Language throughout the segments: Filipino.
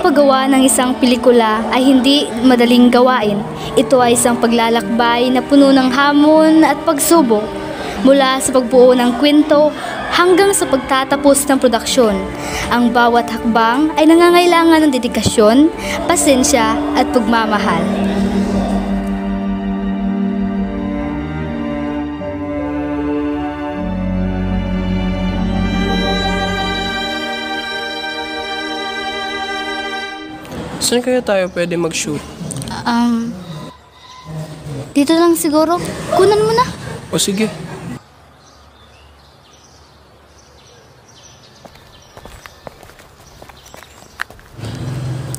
Ang paggawa ng isang pelikula ay hindi madaling gawain. Ito ay isang paglalakbay na puno ng hamon at pagsubok, mula sa pagbuo ng kwento hanggang sa pagtatapos ng produksyon. Ang bawat hakbang ay nangangailangan ng dedikasyon, pasensya at pagmamahal. Saan kaya tayo pwede mag-shoot? Dito lang siguro. Kunan mo na. O sige.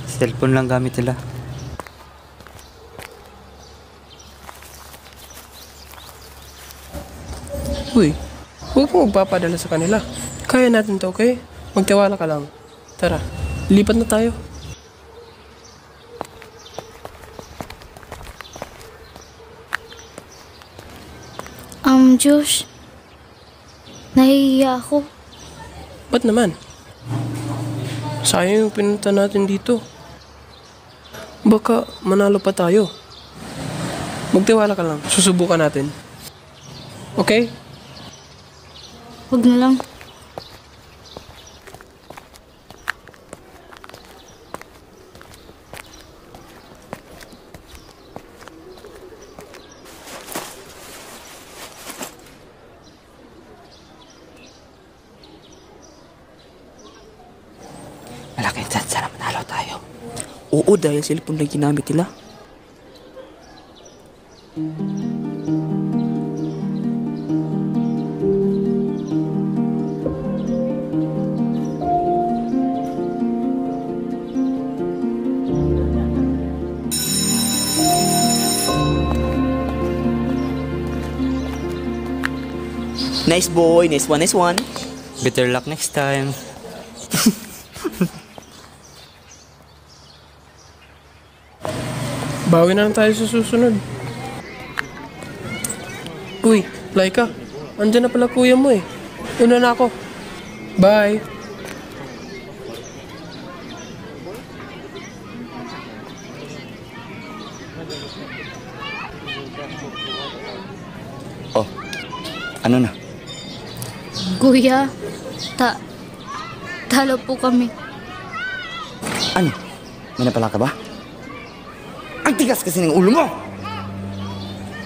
Cellphone lang gamit nila. Uy, huwag mo magpapadala sa kanila. Kaya natin to, okay? Magtiwala ka lang. Tara, lipat na tayo. Josh. Nahihiya ako. Ba't naman? Sayang yung pinunta natin dito. Baka manalo pa tayo. Magtiwala ka lang. Susubukan natin. Okay? Huwag na lang. Malaking chance na manalo tayo. Oo, dahil cellphone lang ginamit nila. Nice boy, nice one, nice one. Better luck next time. Bawi na lang tayo sa susunod. Uy, Laika. Andyan na pala kuya mo eh. Una na ako. Bye. Oh, ano na? Kuya, talo po kami. Ano? May napala ka ba? Ang tigas kasi ng ulo mo!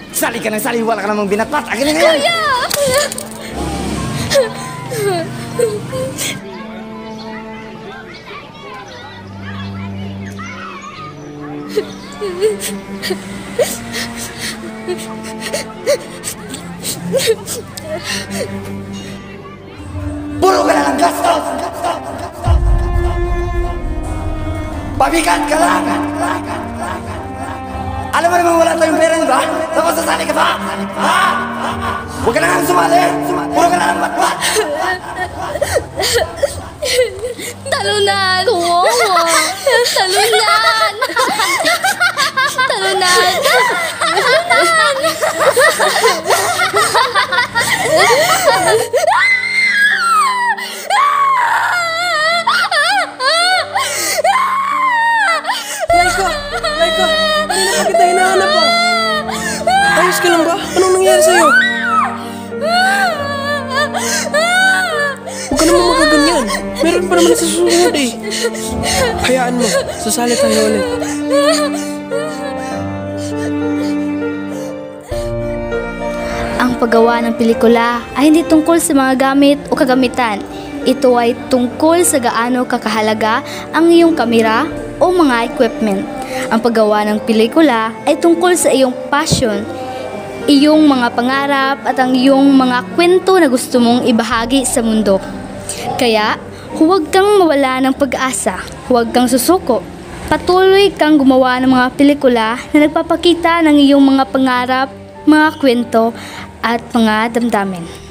Sali ka ng sali, wala ka namang binatpat! Akin na yan! Kuya! Puro ka na ng gastos! Pabigat ka lang! Alam mo naman wala tayong pera, di ba? Tapos sasali ka pa! Ha? Huwag ka na nga sumali! Puro ka na ng batbat! Talunan! Talunan! Talunan! Laika! Kanina pa kita hinahanap ah! Ayos ka lang ba? Anong nangyari sa'yo? Huwag ka naman magaganyan. Meron pa naman sa susunod eh. Hayaan mo. Sasali tayo ulit. Ang paggawa ng pelikula ay hindi tungkol sa mga gamit o kagamitan. Ito ay tungkol sa gaano kakahalaga ang iyong kamera o mga equipment. Ang paggawa ng pelikula ay tungkol sa iyong passion, iyong mga pangarap at ang iyong mga kwento na gusto mong ibahagi sa mundo. Kaya, huwag kang mawala ng pag-asa, huwag kang susuko. Patuloy kang gumawa ng mga pelikula na nagpapakita ng iyong mga pangarap, mga kwento at mga damdamin.